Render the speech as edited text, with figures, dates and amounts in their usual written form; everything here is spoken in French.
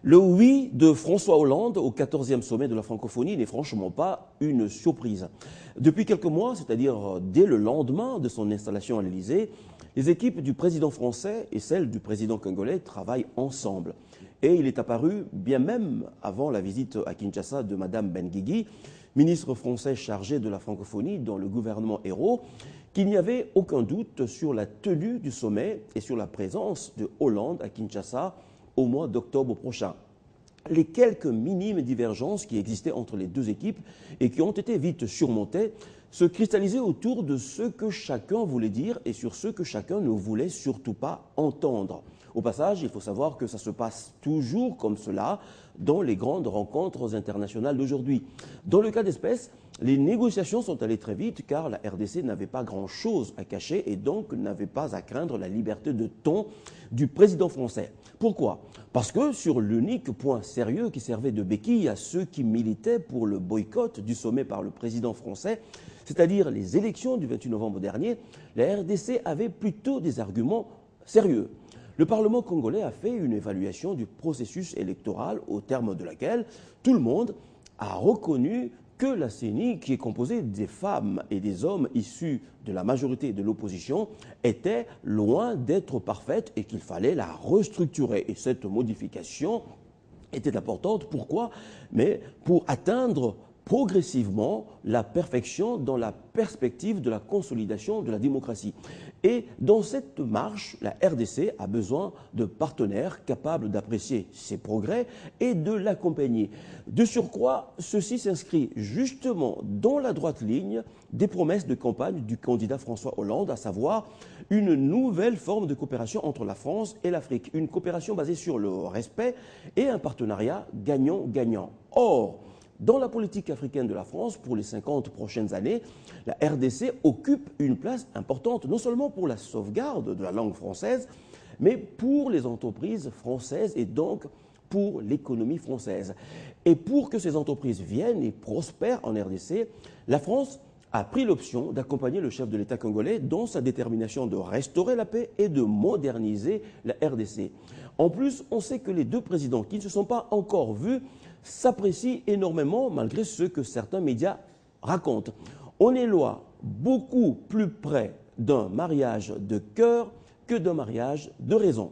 Le oui de François Hollande au 14e sommet de la francophonie n'est franchement pas une surprise. Depuis quelques mois, c'est-à-dire dès le lendemain de son installation à l'Élysée, les équipes du président français et celles du président congolais travaillent ensemble. Et il est apparu, bien même avant la visite à Kinshasa de Mme Benguigui, ministre français chargé de la francophonie dans le gouvernement Ayrault, qu'il n'y avait aucun doute sur la tenue du sommet et sur la présence de Hollande à Kinshasa au mois d'octobre prochain. Les quelques minimes divergences qui existaient entre les deux équipes et qui ont été vite surmontées se cristallisaient autour de ce que chacun voulait dire et sur ce que chacun ne voulait surtout pas entendre. Au passage, il faut savoir que ça se passe toujours comme cela dans les grandes rencontres internationales d'aujourd'hui. Dans le cas d'espèce, les négociations sont allées très vite car la RDC n'avait pas grand-chose à cacher et donc n'avait pas à craindre la liberté de ton du président français. Pourquoi? Parce que sur l'unique point sérieux qui servait de béquille à ceux qui militaient pour le boycott du sommet par le président français, c'est-à-dire les élections du 28 novembre dernier, la RDC avait plutôt des arguments sérieux. Le Parlement congolais a fait une évaluation du processus électoral au terme de laquelle tout le monde a reconnu que la CENI, qui est composée des femmes et des hommes issus de la majorité de l'opposition, était loin d'être parfaite et qu'il fallait la restructurer. Et cette modification était importante. Pourquoi? Mais pour atteindre progressivement la perfection dans la perspective de la consolidation de la démocratie. Et dans cette marche, la RDC a besoin de partenaires capables d'apprécier ses progrès et de l'accompagner. De surcroît, ceci s'inscrit justement dans la droite ligne des promesses de campagne du candidat François Hollande, à savoir une nouvelle forme de coopération entre la France et l'Afrique. Une coopération basée sur le respect et un partenariat gagnant-gagnant. Or, dans la politique africaine de la France, pour les 50 prochaines années, la RDC occupe une place importante, non seulement pour la sauvegarde de la langue française, mais pour les entreprises françaises et donc pour l'économie française. Et pour que ces entreprises viennent et prospèrent en RDC, la France a pris l'option d'accompagner le chef de l'État congolais dans sa détermination de restaurer la paix et de moderniser la RDC. En plus, on sait que les deux présidents qui ne se sont pas encore vus s'apprécient énormément malgré ce que certains médias racontent. On est loin, beaucoup plus près d'un mariage de cœur que d'un mariage de raison.